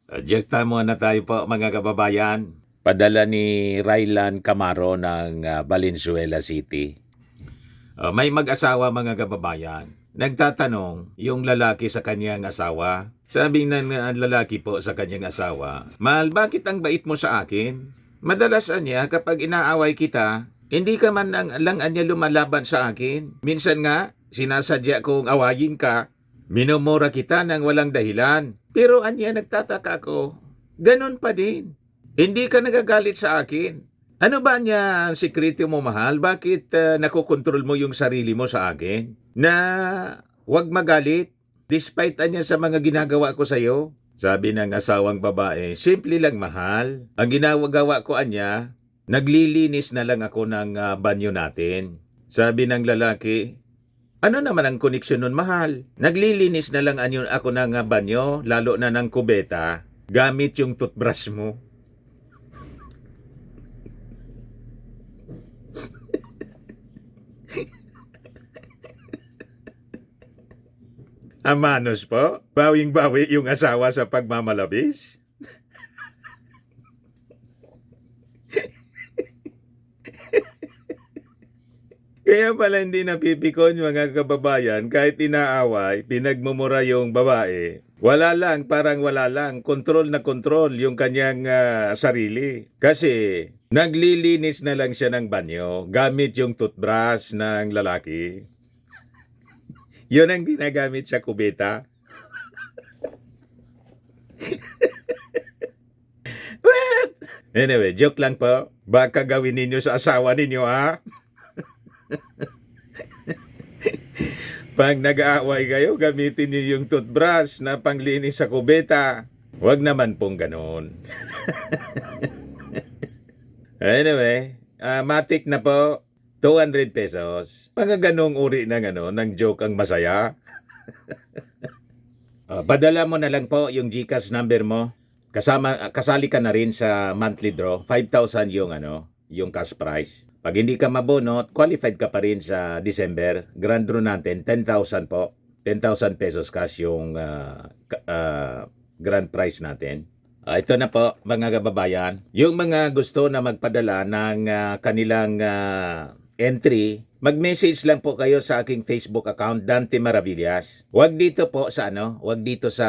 Jekta muna tayo po mga kababayan. Padala ni Rylan Camaro ng Valenzuela City. May mag-asawa mga kababayan. Nagtatanong yung lalaki sa kanyang asawa. Sabi ng lalaki po sa kanyang asawa, "Mahal, bakit ang bait mo sa akin? Madalas niya kapag inaaway kita, hindi ka man lang anya lumalaban sa akin. Minsan nga, sinasadya kong awayin ka. Minumura kita nang walang dahilan. Pero anya nagtataka ako, ganun pa din. Hindi ka nagagalit sa akin. Ano ba niya ang sikreto mo, mahal? Bakit nakokontrol mo yung sarili mo sa akin? Na wag magalit despite anya sa mga ginagawa ko sa'yo? Sabi ng asawang babae, simple lang, mahal. Ang ginagawa ko anya, naglilinis na lang ako ng banyo natin. Sabi ng lalaki, ano naman ang koneksyon nun, mahal? Naglilinis na lang ako ng banyo, lalo na ng kubeta, gamit yung toothbrush mo. Amanos po, bawing-bawi yung asawa sa pagmamalabis. Kaya pala hindi napipikon mga kababayan kahit inaaway, pinagmumura yung babae. Wala lang, parang wala lang. Kontrol na kontrol yung kanyang sarili. Kasi naglilinis na lang siya ng banyo gamit yung toothbrush ng lalaki. Yun ang ginagamit sa kubeta. Anyway, joke lang po. Baka gawin ninyo sa asawa ninyo, ha? Pag nag-aaway kayo, gamitin niyo yung toothbrush na panglinis sa kubeta. Huwag naman pong ganun. Anyway, matik na po, 200 pesos. Mga ganong uri ng joke ang masaya. Padala mo na lang po yung GCash number mo. Kasali ka na rin sa monthly draw. 5,000 yung cash prize. Pag hindi ka mabunot, qualified ka pa rin sa December. Grand draw natin, 10,000 po. 10,000 pesos cash yung grand prize natin. Ito na po mga kababayan. Yung mga gusto na magpadala ng kanilang entry, mag-message lang po kayo sa aking Facebook account, Dante Maravillas. Huwag dito po sa huwag dito sa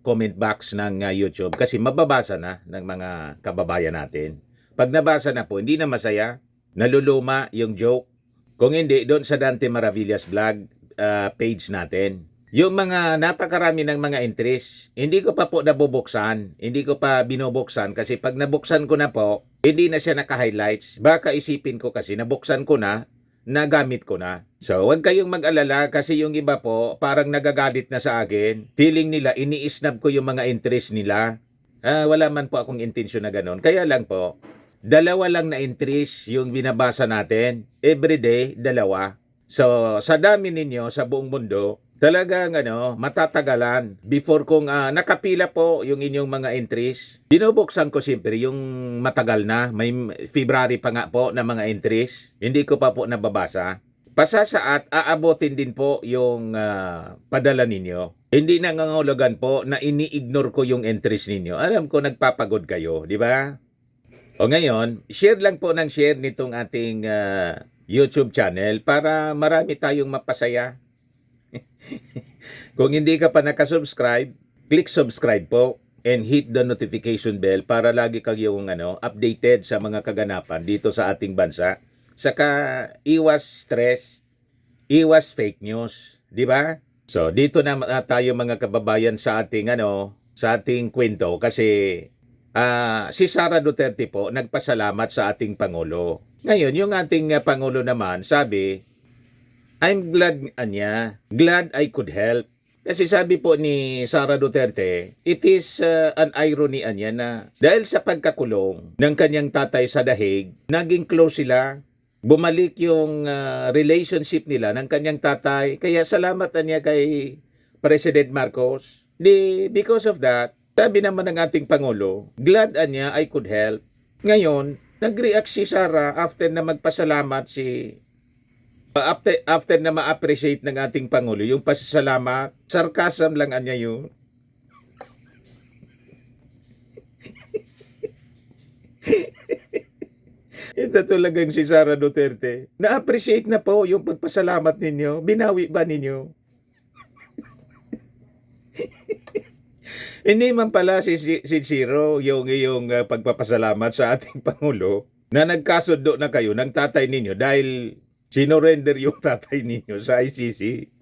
comment box ng YouTube kasi mababasa na ng mga kababayan natin. Pag nabasa na po, hindi na masaya, naluluma yung joke. Kung hindi, doon sa Dante Maravillas vlog page natin. Yung mga napakarami ng mga entries, hindi ko pa po nabubuksan, hindi ko pa binubuksan kasi pag nabuksan ko na po, hindi na siya naka-highlights. Baka isipin ko kasi nabuksan ko na, nagamit ko na. So, huwag kayong mag-alala kasi yung iba po parang nagagalit na sa akin. Feeling nila, ini-snub ko yung mga entries nila. Wala man po akong intensyon na ganun. Kaya lang po, dalawa lang na entries yung binabasa natin. Everyday, dalawa. So, sa dami ninyo sa buong mundo, talagang matatagalan. Before kong nakapila po yung inyong mga entries, binubuksan ko siyempre yung matagal na. May February pa nga po na mga entries. Hindi ko pa po nababasa. Pasasaat, aabotin din po yung padala ninyo. Hindi nangangahulugan po na ini-ignore ko yung entries ninyo. Alam ko nagpapagod kayo, di ba? O ngayon, share lang po ng share nitong ating YouTube channel para marami tayong mapasaya. Kung hindi ka pa nakasubscribe, click subscribe po and hit the notification bell para lagi kayong updated sa mga kaganapan dito sa ating bansa. Saka iwas stress, iwas fake news, di ba? So dito na tayo mga kababayan sa ating sa ating kwento kasi si Sara Duterte po nagpasalamat sa ating Pangulo. Ngayon, yung ating Pangulo naman sabi, I'm glad glad I could help. Kasi sabi po ni Sara Duterte, it is an irony na dahil sa pagkakulong ng kanyang tatay sa dahig, naging close sila. Bumalik yung relationship nila ng kanyang tatay. Kaya salamat kay President Marcos. Because of that, sabi naman ng ating Pangulo, glad I could help. Ngayon, nag-react si Sara after na magpasalamat after na ma-appreciate ng ating Pangulo yung pasasalamat, sarcasm lang yun. Ito talagang si Sara Duterte. Na-appreciate na po yung pagpasalamat ninyo. Binawi ba ninyo? Hindi man pala si Zero yung iyong pagpapasalamat sa ating Pangulo na nagkasundo na kayo ng tatay ninyo dahil sinorender yung tatay ninyo sa ICC.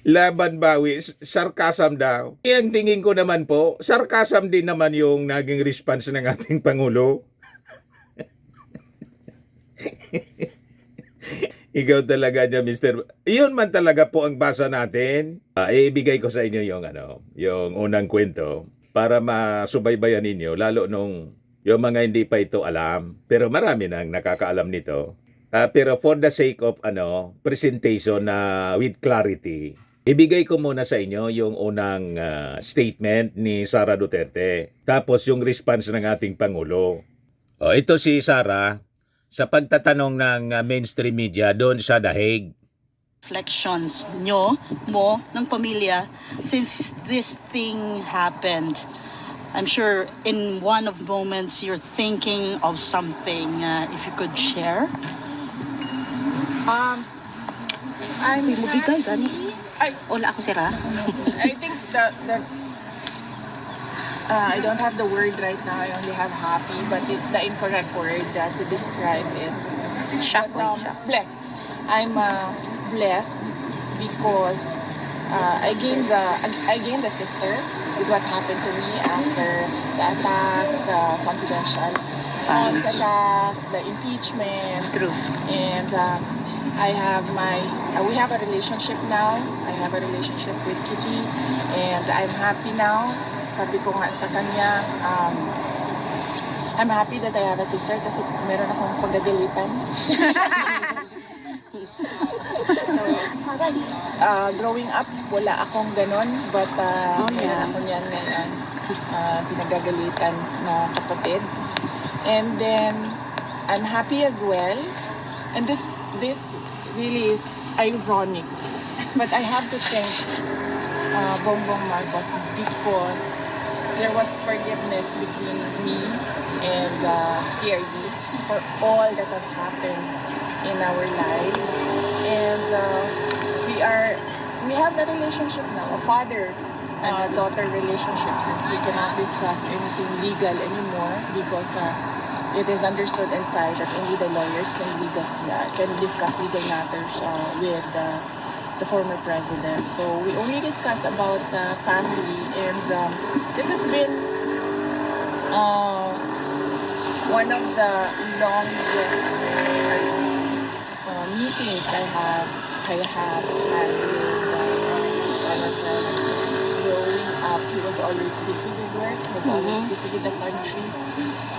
Laban bawi, sarcasm daw. Ang tingin ko naman po, sarcasm din naman yung naging response ng ating Pangulo. Ikaw talaga niya, Mr. Iyon man talaga po ang basa natin. Ibigay ko sa inyo yung unang kwento para masubaybayan ninyo, lalo nung yung mga hindi pa ito alam. Pero marami nang nakakaalam nito. Pero for the sake of presentation with clarity, ibigay ko muna sa inyo yung unang statement ni Sara Duterte. Tapos yung response ng ating Pangulo. Ito si Sara sa pagtatanong ng mainstream media doon sa The Hague. Reflections nyo, mo, ng pamilya since this thing happened. I'm sure in one of the moments you're thinking of something. If you could share. I'm Mo bigay gani. I, Wala ako sira. I think that I don't have the word right now. I only have happy, but it's the incorrect word to describe it. Shock But, shock. blessed. I'm blessed because I gained a sister with what happened to me after the attacks, the confidential funds attacks, the impeachment. True. And I have we have a relationship now. I have a relationship with Kiki, and I'm happy now. Sabi ko nga sa kanya, I'm happy that I have a sister kasi meron akong pagagalitan. Growing up, wala akong ganon, but meron ako niyan ngayon, pinagagalitan na kapatid. And then, I'm happy as well. And this really is ironic. But I have to thank Bongbong Marcos because there was forgiveness between me and PRD for all that has happened in our lives. And we have that relationship now, a father-daughter relationship, since we cannot discuss anything legal anymore because it is understood inside that only the lawyers can discuss legal matters with the former president. So we only discuss about family, and this has been one of the longest meetings I have had with former president. Growing up, he was always busy with work. He was always busy with the country,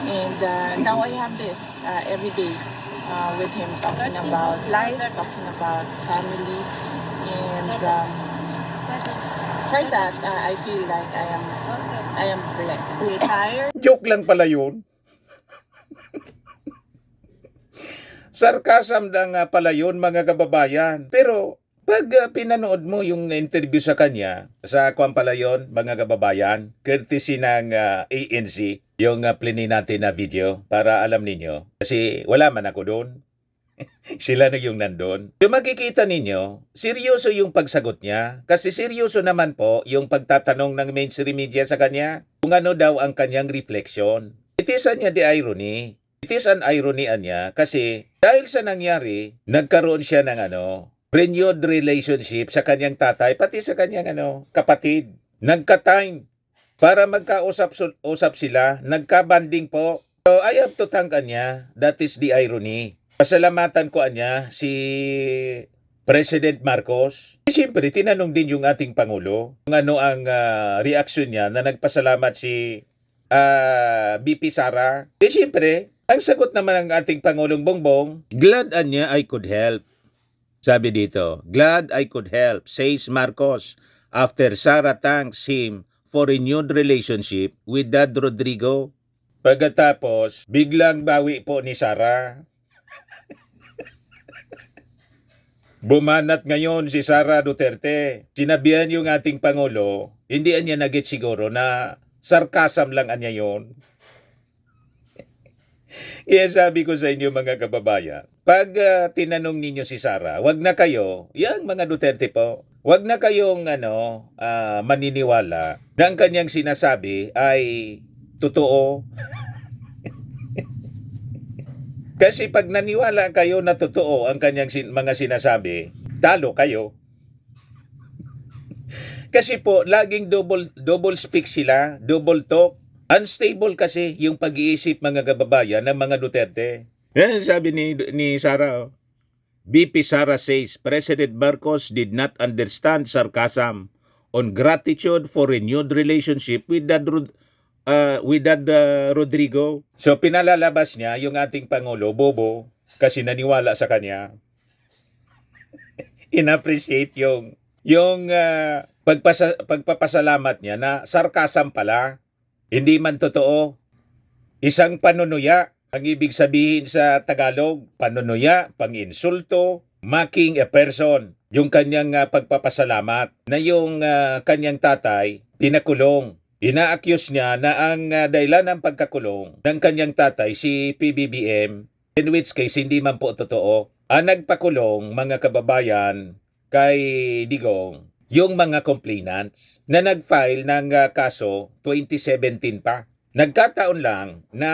and now I have this every day with him, talking about life, talking about family. And for that, I feel like I am blessed. Retired. Joke lang pala yun. Sarcasm lang pala yun, mga kababayan. Pero pag pinanood mo yung interview sa kanya, sa kwan pala yun, mga kababayan, courtesy ng ANC, yung plini natin na video para alam ninyo. Kasi wala man ako doon. Sila na yung nandun. Yung makikita ninyo, seryoso yung pagsagot niya. Kasi seryoso naman po yung pagtatanong ng mainstream media sa kanya. Kung ano daw ang kanyang reflection. It is the irony. It is an irony niya kasi dahil sa nangyari, nagkaroon siya ng renewed relationship sa kanyang tatay, pati sa kanyang kapatid. Nagka-time para magkausap sila. Nagka-banding po. So I have to thank niya. That is the irony. Pasalamatan ko niya si President Marcos. Siyempre, tinanong din yung ating Pangulo kung ano ang reaksyon niya na nagpasalamat si BP Sara. Siyempre, ang sagot naman ng ating Pangulong Bongbong, glad niya I could help. Sabi dito, glad I could help, says Marcos, after Sara thanks him for renewed relationship with Dad Rodrigo. Pagkatapos, biglang bawi po ni Sara. Bumanat ngayon si Sara Duterte. Sinabihan yung ating Pangulo, hindi niya nagit siguro na Sarkasm lang anya yon. Kaya sabi ko sa inyo mga kababayan, pag tinanong ninyo si Sara, wag na kayo, yang mga Duterte po, wag na kayong maniniwala na ang kanyang sinasabi ay totoo. Kasi pag naniwala kayo na totoo ang kanyang mga sinasabi, talo kayo. Kasi po, laging double speak sila, double talk. Unstable kasi yung pag-iisip mga kababayan ng mga Duterte. Yan sabi ni Sara. BP Sara says President Marcos did not understand sarcasm on gratitude for renewed relationship with Dad Rodrigo. So pinalalabas niya yung ating Pangulo, bobo, kasi naniwala sa kanya. Inappreciate yung pagpapasalamat niya na sarcasm pala. Hindi man totoo. Isang panunuya, ang ibig sabihin sa Tagalog, panunuya, pang-insulto, mocking a person. Yung kanyang pagpapasalamat na yung kanyang tatay pinakulong. Ina-accuse niya na ang dahilan ng pagkakulong ng kanyang tatay si PBBM, in which case hindi man po totoo. Ang nagpakulong, mga kababayan, kay Digong, yung mga complainants na nag-file ng kaso 2017 pa. Nagkataon lang na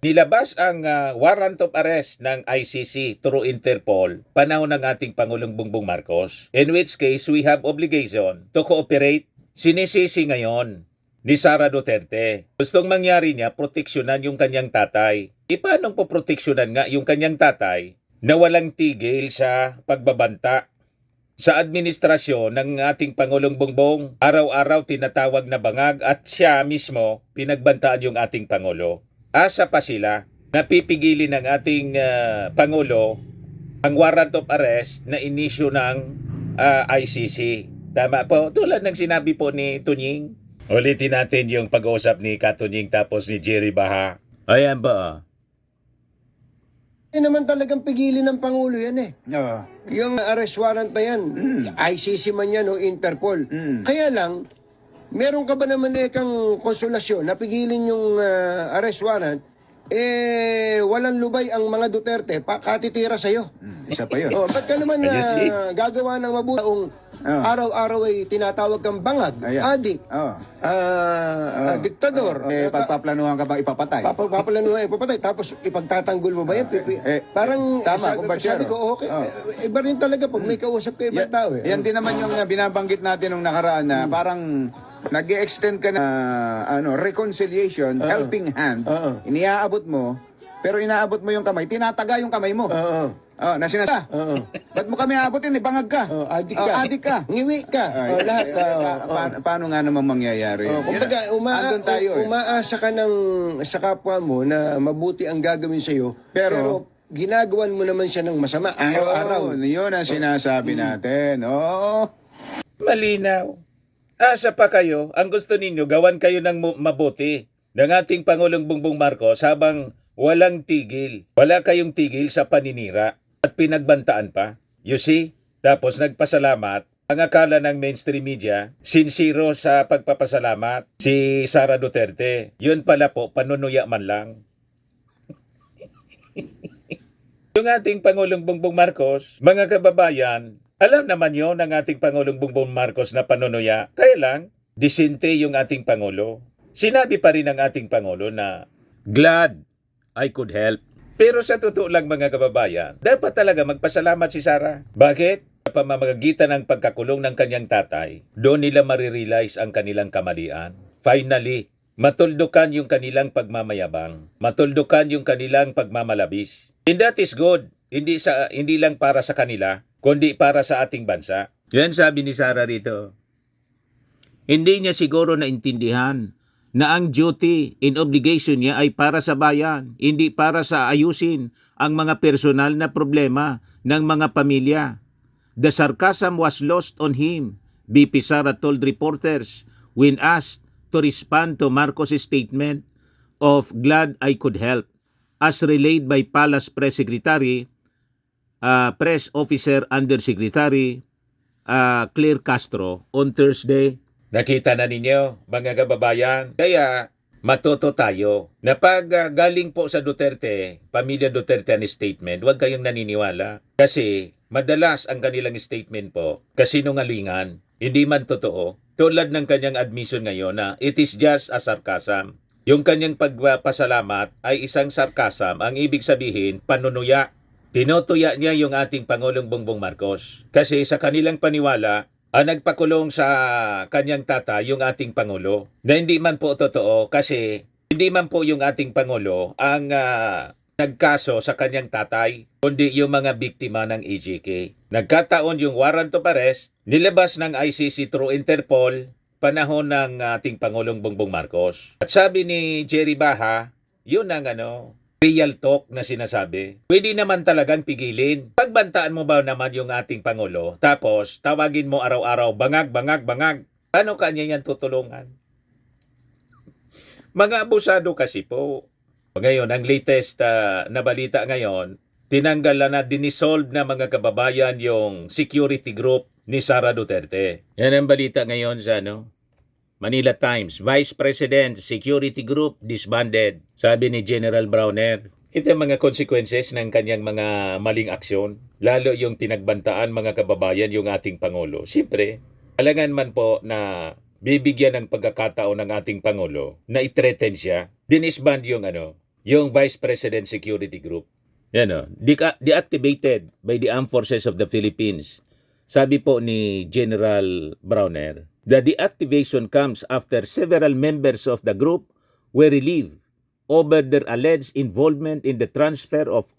nilabas ang warrant of arrest ng ICC through Interpol panahon ng ating Pangulong Bongbong Marcos. In which case, we have obligation to cooperate. Sinisisi ngayon ni Sara Duterte. Gustong mangyari niya, proteksyonan yung kanyang tatay. Paano po proteksyonan nga yung kanyang tatay na walang tigil sa pagbabanta? Sa administrasyon ng ating Pangulong Bongbong, araw-araw tinatawag na bangag at siya mismo pinagbantaan yung ating Pangulo. Asa pa sila na pipigilin ng ating Pangulo ang warrant of arrest na inisyu ng ICC. Tama po, tulad ng sinabi po ni Tunying. Ulitin natin yung pag-uusap ni Katunying tapos ni Jerry Baha. Ayan ba? Hindi naman talagang pigilin ng Pangulo yan eh. Oo. Yung arrest warrant na yan, ICC man yan o Interpol. Kaya lang, meron ka ba naman kang konsolasyon na pigilin yung arrest warrant, walang lubay ang mga Duterte, katitira sa'yo. Isa pa yun. Ba't ka naman Ayun, gagawa ng mabuting araw-araw ay tinatawag kang bangag, Ayan. adik, Oo. diktador, Pagpaplanuhan ka bang ipapatay? paplanuhan ipapatay, tapos ipagtatanggol mo ba yan? Parang tama, sabi, kung ba sabi siya, ko, okay, iba rin talaga pag may kausap ka ibang tao eh. Yan din naman yung binabanggit natin nung nakaraan na parang nag-extend ka na reconciliation, helping hand. Iniaabot mo, pero inaabot mo yung kamay, tinataga yung kamay mo. Na sinasa. Ba't mo kami aabotin? Bangag ka. Adik ka. Adik ka. Ngiwi ka. Lahat. Paano nga naman mangyayari? Kumbaga, Andun tayo eh. umaasa ka sa kapwa mo na mabuti ang gagawin sa'yo, pero ginagawan mo naman siya ng masama araw-araw. Yun ang sinasabi natin. Oo. Malinaw. Asa pa kayo, ang gusto ninyo, gawan kayo ng mabuti ng ating Pangulong Bongbong Marcos habang walang tigil. Wala kayong tigil sa paninira at pinagbantaan pa. You see? Tapos nagpasalamat. Ang akala ng mainstream media, sincero sa pagpapasalamat si Sara Duterte. Yun pala po, panunuya man lang. Yung ating Pangulong Bongbong Marcos, mga kababayan, alam naman yun ng ating Pangulong Bongbong Marcos na panunuya. Kaya lang, disinte yung ating Pangulo. Sinabi pa rin ng ating Pangulo na, glad I could help. Pero sa totoo lang mga kababayan, dapat talaga magpasalamat si Sara. Bakit? Sa pamamagitan ng pagkakulong ng kanyang tatay, doon nila marirealize ang kanilang kamalian. Finally, matuldukan yung kanilang pagmamayabang. Matuldukan yung kanilang pagmamalabis. And that is good. Hindi lang para sa kanila, kundi para sa ating bansa. Yan sabi ni Sara rito. Hindi niya siguro naintindihan na ang duty and obligation niya ay para sa bayan, hindi para sa ayusin ang mga personal na problema ng mga pamilya. The sarcasm was lost on him, BP Sara told reporters when asked to respond to Marcos' statement of glad I could help, as relayed by Palace Press Secretary, Press Officer Undersecretary Claire Castro on Thursday. Nakita na ninyo, mga kababayan. Kaya matuto tayo na pag galing po sa Duterte, pamilya Duterte ang statement, huwag kayong naniniwala. Kasi madalas ang kanilang statement po, kasinungalingan, hindi man totoo. Tulad ng kanyang admission ngayon na it is just a sarcasm. Yung kanyang pagpasalamat ay isang sarcasm. Ang ibig sabihin, panunuya. Tinutuya niya yung ating Pangulong Bongbong Marcos. Kasi sa kanilang paniwala, ang nagpakulong sa kanyang tata yung ating Pangulo. Na hindi man po totoo kasi hindi man po yung ating Pangulo ang nagkaso sa kanyang tatay, kundi yung mga biktima ng EJK. Nagkataon yung warrant of arrest, nilabas ng ICC through Interpol, panahon ng ating Pangulong Bongbong Marcos. At sabi ni Jerry Baha, yun ang real talk na sinasabi. Pwede naman talagang pigilin. Pagbantaan mo ba naman yung ating Pangulo, tapos tawagin mo araw-araw, bangag, bangag, bangag. Ano kanya yan tutulungan? Mga abusado kasi po. Ngayon, ang latest na balita ngayon, tinanggal na dinisolve na mga kababayan yung security group ni Sara Duterte. Yan ang balita ngayon sa Manila Times, Vice President Security Group disbanded, sabi ni General Browner. Ito ang mga consequences ng kanyang mga maling aksyon, lalo yung pinagbantaan mga kababayan yung ating Pangulo. Siyempre, alangan man po na bibigyan ng pagkakataon ng ating Pangulo na i-threaten siya, dinisband yung Vice President Security Group. Yan deactivated by the Armed Forces of the Philippines. Sabi po ni General Browner, the deactivation comes after several members of the group were relieved over their alleged involvement in the transfer of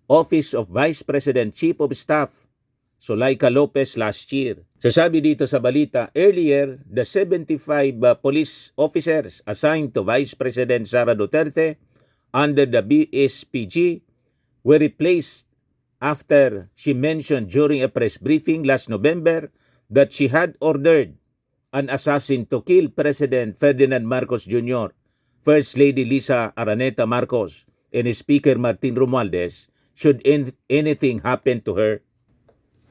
Office of Vice President Chief of Staff, Zuleika Lopez, last year. So sabi dito sa balita, earlier, the 75 police officers assigned to Vice President Sara Duterte under the BSPG were replaced after she mentioned during a press briefing last November that she had ordered an assassin to kill President Ferdinand Marcos Jr., First Lady Lisa Araneta Marcos, and Speaker Martin Romualdez should anything happen to her.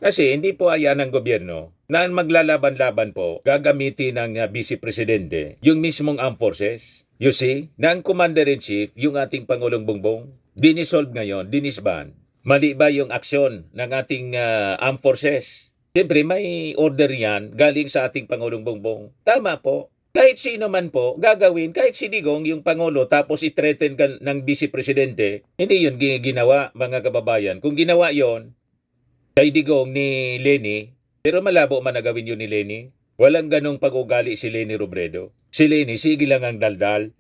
Kasi hindi po ayan ng gobyerno na maglalaban-laban po gagamitin ng Vice Presidente yung mismong armed forces. You see, na ang Commander-in-Chief, yung ating Pangulong Bongbong, dinisolve ngayon, dinisband. Mali ba yung aksyon ng ating armed forces? Siyempre, may order yan galing sa ating Pangulong Bongbong. Tama po. Kahit sino man po, gagawin, kahit si Digong, yung Pangulo, tapos i-threaten ka ng Vice Presidente, hindi yun ginawa, mga kababayan. Kung ginawa yon kay Digong ni Leni, pero malabo man na gawin yun ni Leni, walang ganong pag-ugali si Leni Robredo. Si Leni, sige lang ang daldal.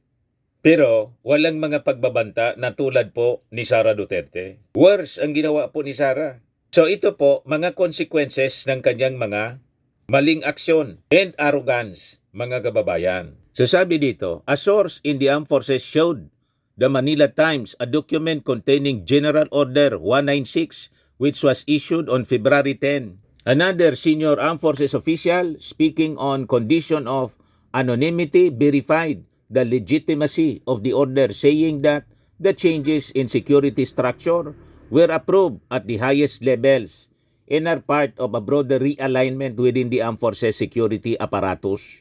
Pero walang mga pagbabanta na tulad po ni Sara Duterte. Worse ang ginawa po ni Sara. So ito po, mga consequences ng kanyang mga maling aksyon and arrogance, mga kababayan. So sabi dito, a source in the armed forces showed the Manila Times a document containing General Order 196 which was issued on February 10. Another senior armed forces official speaking on condition of anonymity verified the legitimacy of the order, saying that the changes in security structure were approved at the highest levels and are part of a broader realignment within the Armed Forces security apparatus.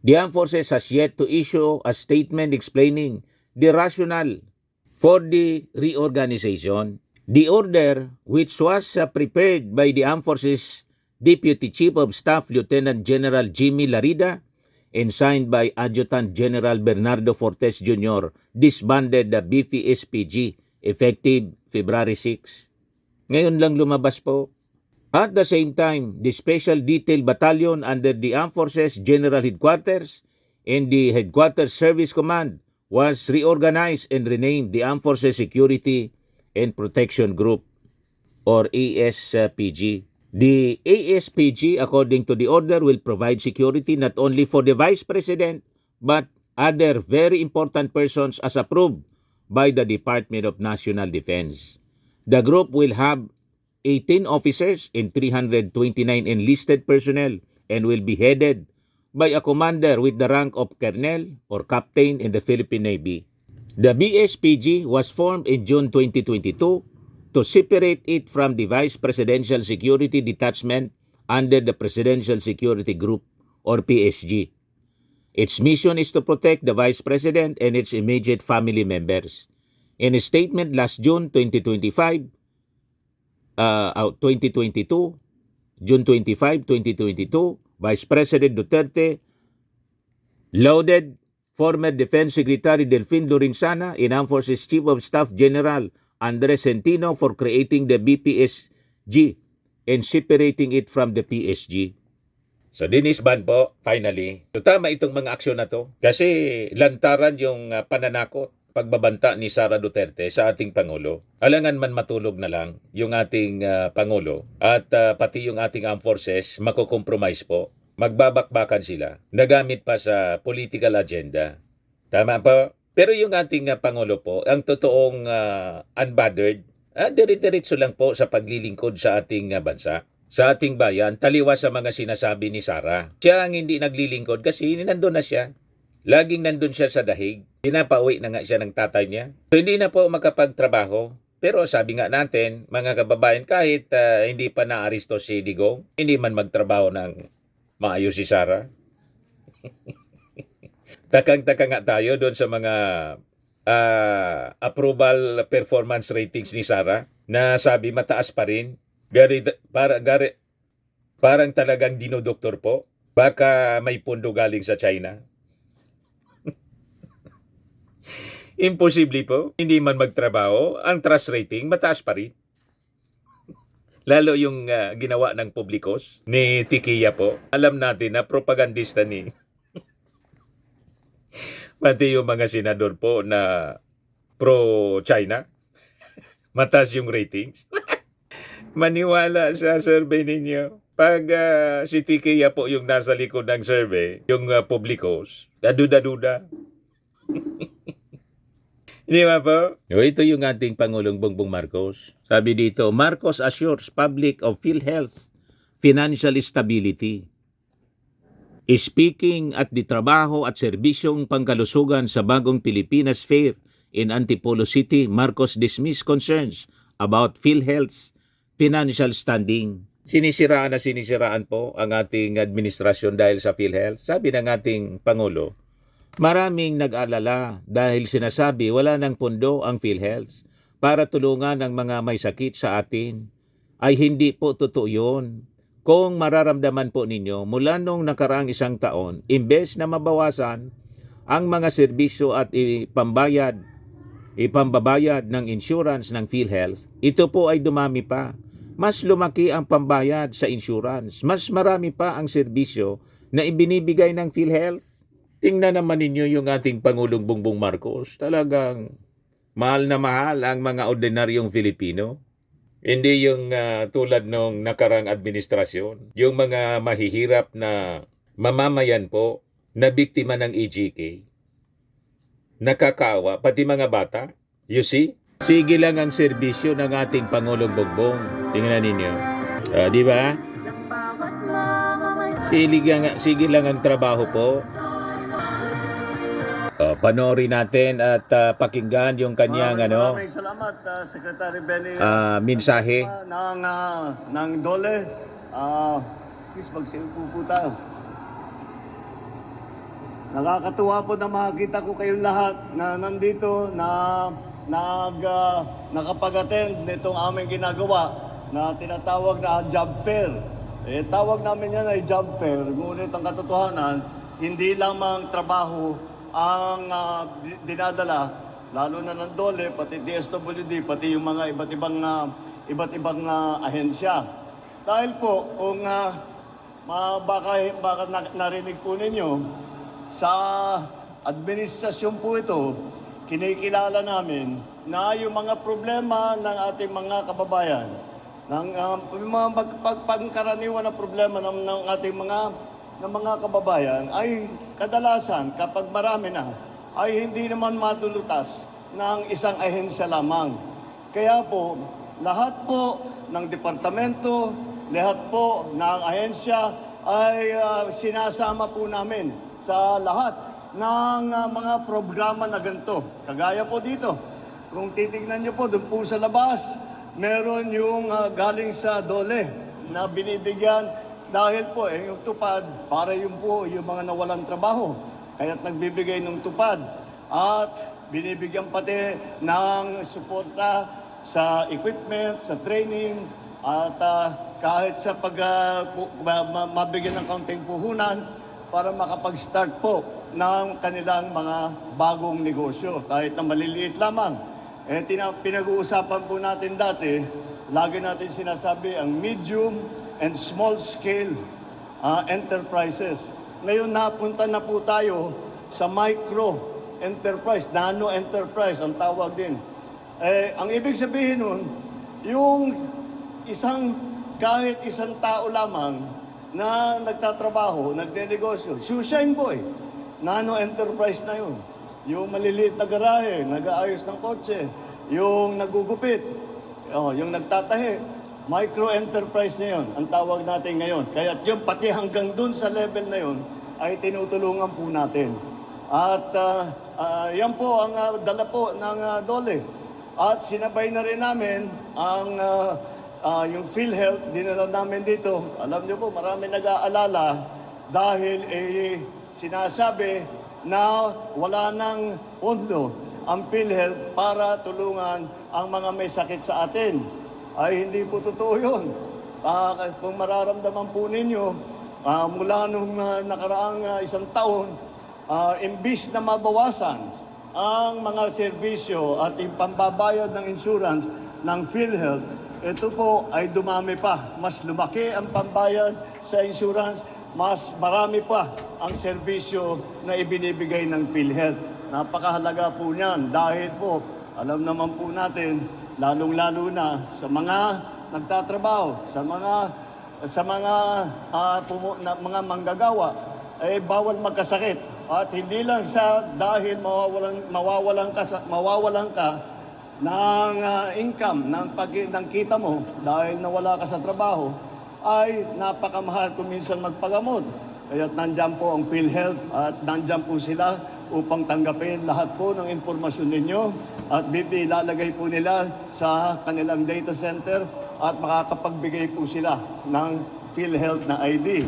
The Armed Forces has yet to issue a statement explaining the rationale for the reorganization. The order, which was prepared by the Armed Forces Deputy Chief of Staff Lieutenant General Jimmy Larida and signed by Adjutant General Bernardo Fortes Jr., disbanded the BFSPG effective February 6. Ngayon lang lumabas po. At the same time, the Special Detail Battalion under the Armed Forces General Headquarters and the Headquarters Service Command was reorganized and renamed the Armed Forces Security and Protection Group or ASPG. The ASPG, according to the order, will provide security not only for the Vice President but other very important persons as approved by the Department of National Defense. The group will have 18 officers and 329 enlisted personnel and will be headed by a commander with the rank of colonel or captain in the Philippine Navy. The BSPG was formed in June 2022 to separate it from the Vice Presidential Security Detachment under the Presidential Security Group or PSG. Its mission is to protect the Vice President and its immediate family members. In a statement last June 2022, June 25, 2022, Vice President Duterte lauded former Defense Secretary Delfin Lorenzana and Armed Forces Chief of Staff General Andres Centino for creating the BPSG and separating it from the PSG. So Dennis Ban po, finally, tama itong mga aksyon na to kasi lantaran yung pananakot, pagbabanta ni Sara Duterte sa ating Pangulo. Alangan man matulog na lang yung ating Pangulo at pati yung ating armed forces makukompromise po. Magbabakbakan sila, nagamit pa sa political agenda. Tama po? Pero yung ating Pangulo po, ang totoong unbothered, dire-diretso lang po sa paglilingkod sa ating bansa. Sa ating bayan, taliwas sa mga sinasabi ni Sara. Siya ang hindi naglilingkod kasi nandun na siya. Laging nandun siya sa dahig. Pinapauwi na nga siya ng tatay niya. So, hindi na po makapagtrabaho. Pero sabi nga natin, mga kababayan, kahit hindi pa naaresto si Digong, hindi man magtrabaho ng maayos si Sara. Takang-taka nga tayo doon sa mga approval performance ratings ni Sara na sabi mataas pa rin. Parang talagang dinodoktor po. Baka may pundo galing sa China. Imposible po. Hindi man magtrabaho, ang trust rating mataas pa rin. Lalo yung ginawa ng publikos ni Tikia po. Alam natin na propagandista ni pati yung mga senador po na pro-China. Mataas yung ratings. Maniwala sa survey ninyo. Pag si Tikia po yung nasa likod ng survey, yung publikos, daduda-duda. Hindi ba po? Ito yung ating Pangulong Bongbong Marcos. Sabi dito, Marcos assures public of PhilHealth financial stability. Speaking at the trabaho at serbisyong pangkalusugan sa bagong Pilipinas Fair in Antipolo City, Marcos dismissed concerns about PhilHealth's financial standing. Sinisiraan po ang ating administrasyon dahil sa PhilHealth. Sabi ng ating Pangulo, maraming nag-alala dahil sinasabi wala ng pondo ang PhilHealth para tulungan ang mga may sakit sa atin. Ay hindi po totoo yun. Kung mararamdaman po ninyo mula nung nakaraang isang taon, imbes na mabawasan ang mga serbisyo at ipambabayad ng insurance ng PhilHealth, ito po ay dumami pa. Mas lumaki ang pambayad sa insurance. Mas marami pa ang serbisyo na ibinibigay ng PhilHealth. Tingnan naman ninyo yung ating Pangulong Bongbong Marcos. Talagang mahal na mahal ang mga ordinaryong Filipino. Hindi yung tulad nung nakarang administrasyon. Yung mga mahihirap na mamamayan po na biktima ng EJK. Nakakaawa, pati mga bata. You see? Sige lang ang serbisyo ng ating Pangulong Bongbong. Tingnan ninyo. Di ba? Sige lang ang trabaho po. Panoorin natin at pakinggan yung kanyang Maraming salamat, Secretary Benny. mensahe. ng DOLE. Please, magsiupo po tayo. Nakakatuwa po na makakita ko kayong lahat na nandito na nakapag-attend nitong aming ginagawa na tinatawag na job fair. Tawag namin yan ay job fair, ngunit ang katotohanan, hindi lamang trabaho ang dinadala, lalo na ng DOLE, pati DSWD, pati yung mga iba't ibang ahensya. Dahil po, kung baka narinig po ninyo, sa administrasyon po ito, kinikilala namin na yung mga problema ng ating mga kababayan, ng mga pagkaraniwan na problema ng ating mga kababayan ay kadalasan kapag marami na ay hindi naman matulutas ng isang ahensya lamang. Kaya po, lahat po ng departamento, lahat po ng ahensya ay sinasama po namin sa lahat ng mga programa na ganito. Kagaya po dito, kung titignan nyo po, doon po sa labas, meron yung galing sa DOLE na binibigyan Dahil po, yung tupad, para yung po, yung mga nawalan trabaho. Kaya't nagbibigay ng tupad. At binibigyan pati ng suporta sa equipment, sa training, at kahit sa mabigyan ng kaunting puhunan para makapag-start po ng kanilang mga bagong negosyo, kahit na maliliit lamang. Pinag-uusapan po natin dati, lagi natin sinasabi ang medium and small scale enterprises. Ngayon napunta na po tayo sa micro enterprise, nano enterprise ang tawag din. Ang ibig sabihin nun, yung kahit isang tao lamang na nagtatrabaho, nagnenegosyo, shoeshine boy, nano enterprise na yun. Yung maliliit na garahe, nag-aayos ng kotse, yung nagugupit, yung nagtatahi, micro-enterprise na yun, ang tawag natin ngayon. Kaya yung pati hanggang dun sa level na yun, ay tinutulungan po natin. At yan po ang dala po ng DOLE. At sinabay na rin namin ang yung PhilHealth, dinala namin dito. Alam niyo po, marami nag-aalala dahil sinasabi na wala nang pondo ang PhilHealth para tulungan ang mga may sakit sa atin. Ay hindi po totoo yun. Kung mararamdaman po ninyo, mula nung nakaraang isang taon, imbis na mabawasan ang mga serbisyo at yung pambabayad ng insurance ng PhilHealth, ito po ay dumami pa. Mas lumaki ang pambayad sa insurance, mas marami pa ang serbisyo na ibinibigay ng PhilHealth. Napakahalaga po niyan dahil po, alam naman po natin, lalong-lalo na sa mga nagtatrabaho, sa mga manggagawa, bawal magkasakit. At hindi lang dahil mawawalan ka ng income, ng kita mo dahil nawala ka sa trabaho, ay napakamahal kung minsan magpagamot. Kaya nandyan po ang PhilHealth at nandyan po sila upang tanggapin lahat po ng impormasyon ninyo at ilalagay po nila sa kanilang data center at makakapagbigay po sila ng PhilHealth na ID.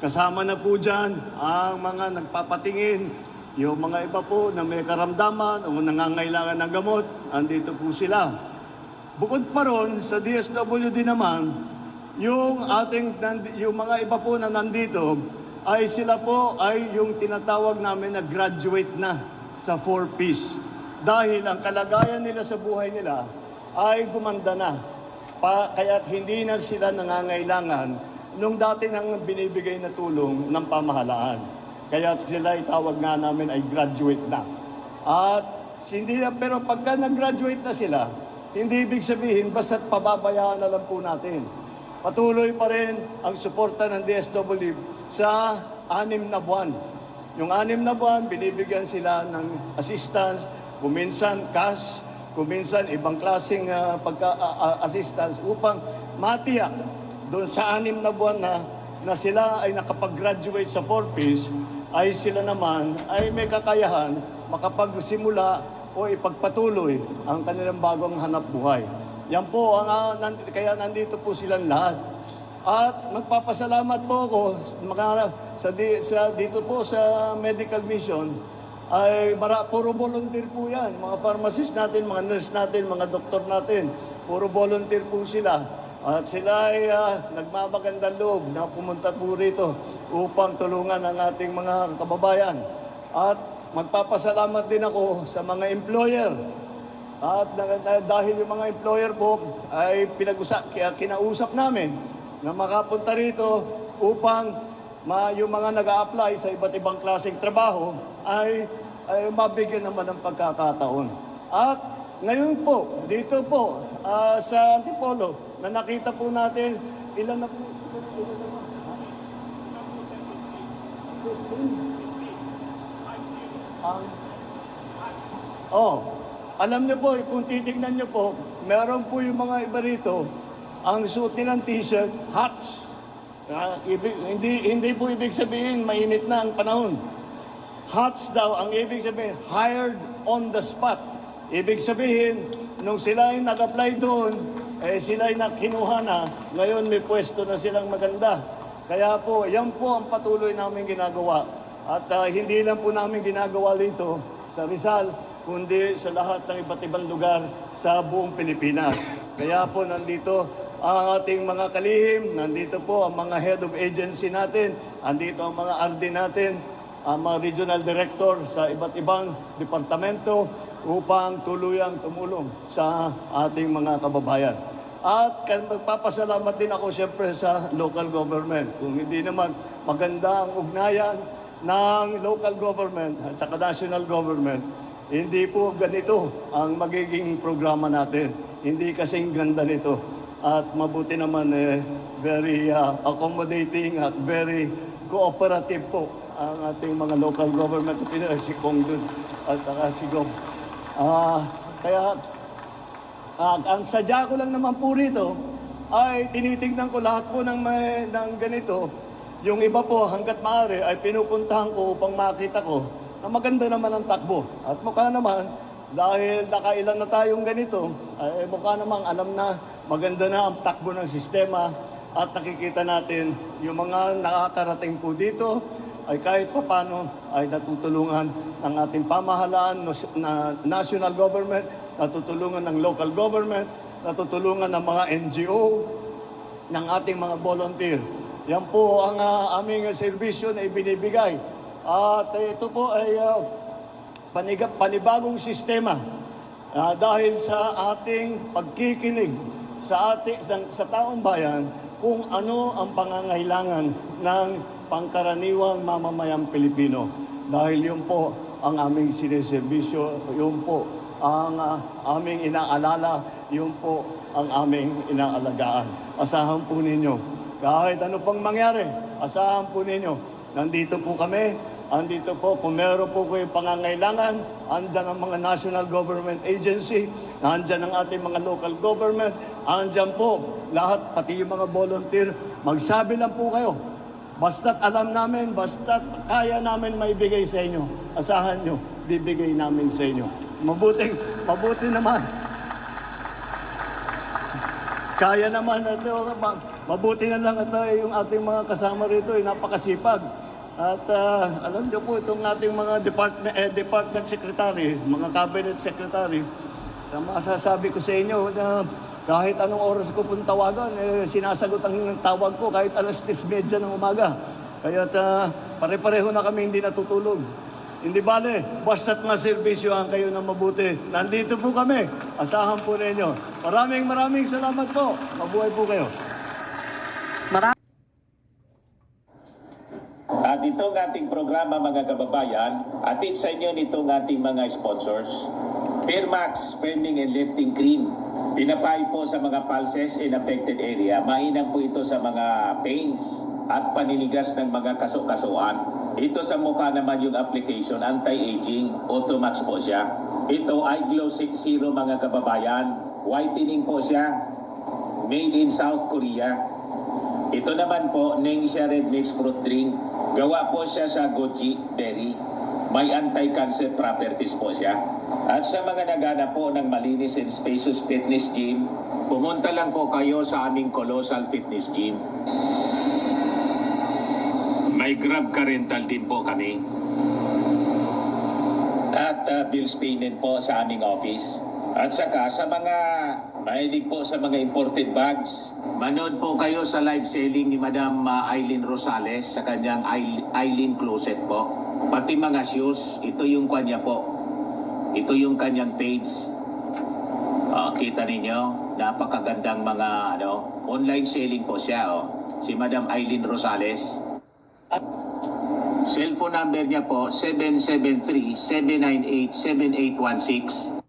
Kasama na po dyan ang mga nagpapatingin, yung mga iba po na may karamdaman o nangangailangan ng gamot, andito po sila. Bukod pa ron, sa DSWD naman, yung mga iba po na nandito, ay sila po ay yung tinatawag namin na graduate na sa 4Ps. Dahil ang kalagayan nila sa buhay nila ay gumanda na. Kaya't hindi na sila nangangailangan nung dati nang binibigay na tulong ng pamahalaan. Kaya sila itawag nga namin ay graduate na. Pero pagka nag-graduate na sila, hindi ibig sabihin basta't pababayaan na lang po natin. Patuloy pa rin ang suporta ng DSWD sa 6 na buwan. Yung 6 na buwan, binibigyan sila ng assistance, kuminsan cash, kuminsan ibang klaseng assistance upang matiyak doon sa 6 na buwan na sila ay nakapag-graduate sa 4Ps, ay sila naman ay may kakayahan makapagsimula o ipagpatuloy ang kanilang bagong hanap buhay. Yan po, kaya nandito po silang lahat. At magpapasalamat po ako dito po sa medical mission, ay puro volunteer po yan. Mga pharmacist natin, mga nurse natin, mga doktor natin, puro volunteer po sila. At sila ay nagmamagandang loob na pumunta po rito upang tulungan ang ating mga kababayan. At magpapasalamat din ako sa mga employer. At dahil yung mga employer po ay kinausap namin na makapunta rito upang yung mga nag-a-apply sa iba't ibang klaseng trabaho ay mabigyan naman ng pagkakataon. At ngayon po, dito po sa Antipolo, na nakita po natin, ilan na po? Alam niyo po, kung titignan niyo po, meron po yung mga iba rito, ang suot nilang t-shirt, hats. Hindi po ibig sabihin, mainit na ang panahon. Hats daw, ang ibig sabihin, hired on the spot. Ibig sabihin, nung sila ay nag-apply doon, sila ay nakinuha na, ngayon may pwesto na silang maganda. Kaya po, yan po ang patuloy namin ginagawa. At hindi lang po namin ginagawa dito sa Rizal, kundi sa lahat ng iba't ibang lugar sa buong Pilipinas. Kaya po nandito ang ating mga kalihim, nandito po ang mga head of agency natin, nandito ang mga RD natin, ang mga regional director sa iba't ibang departamento upang tuluyang tumulong sa ating mga kababayan. At magpapasalamat din ako siyempre sa local government. Kung hindi naman maganda ang ugnayan ng local government at saka national government, hindi po ganito ang magiging programa natin. Hindi kasing ganda nito. At mabuti naman very accommodating at very cooperative po ang ating mga local government, si Kong Dun at saka si Gong. Kaya ang sadya ko lang naman po rito ay tinitignan ko lahat po ng ganito. Yung iba po hanggat maaari ay pinupuntahan ko upang makita ko na maganda naman ang takbo. At mukha naman, dahil nakailan na tayong ganito, ay mukha namang alam na maganda na ang takbo ng sistema at nakikita natin yung mga nakakarating po dito ay kahit papano ay natutulungan ng ating pamahalaan, na national government, natutulungan ng local government, natutulungan ng mga NGO, ng ating mga volunteer. Yan po ang aming serbisyo na ibinibigay. At ito po ay panibagong sistema dahil sa ating pagkikinig sa taong bayan kung ano ang pangangailangan ng pangkaraniwang mamamayang Pilipino. Dahil yun po ang aming sineserbisyo, yun po ang aming inaalala, yun po ang aming inaalagaan. Asahan po ninyo, kahit ano pang mangyari, asahan po ninyo, nandito po kami, andito po, kung meron po kayong pangangailangan, andyan ang mga national government agency, andyan ang ating mga local government, andyan po lahat, pati yung mga volunteer, magsabi lang po kayo. Basta't alam namin, basta't kaya namin maibigay sa inyo, asahan nyo, bibigay namin sa inyo. Mabuti naman. Kaya naman ito, mabuti na lang ito yung ating mga kasama rito, napakasipag. At alam niyo po, itong ating mga department secretary, mga cabinet secretary, masasabi ko sa inyo na kahit anong oras ko pong tawagan, sinasagot ang tawag ko kahit alas 10:30 ng umaga. Kaya pare-pareho na kami hindi natutulog. Hindi bale, basta't maserbisyohan kayo na mabuti. Nandito po kami, asahan po ninyo. Maraming salamat po. Mabuhay po kayo. At itong ating programa mga kababayan, atid sa inyo nitong ating mga sponsors. Fairmax Firming and Lifting Cream. Pinapay po sa mga pulses in affected area. Mainam po ito sa mga pains at paninigas ng mga kaso-kasuan. Ito sa mukha naman yung application, anti-aging, Automax po siya. Ito ay Glow 60 mga kababayan. Whitening po siya. Made in South Korea. Ito naman po, Ningxia Red Mix Fruit Drink. Gawa po siya sa goji berry. May anti-cancer properties po siya. At sa mga naghanap po ng malinis and spacious fitness gym, pumunta lang po kayo sa aming Colossal Fitness Gym. May Grab car rental din po kami. At bills payment po sa aming office. At saka sa mga mahilig po sa mga imported bags, manood po kayo sa live selling ni Madam Eileen Rosales sa kanyang Eileen Closet po. Pati mga shoes, ito yung kanya po. Ito yung kanyang page. Kita ninyo, napakagandang mga online selling po siya. Si Madam Eileen Rosales. Cellphone number niya po, 773-798-7816.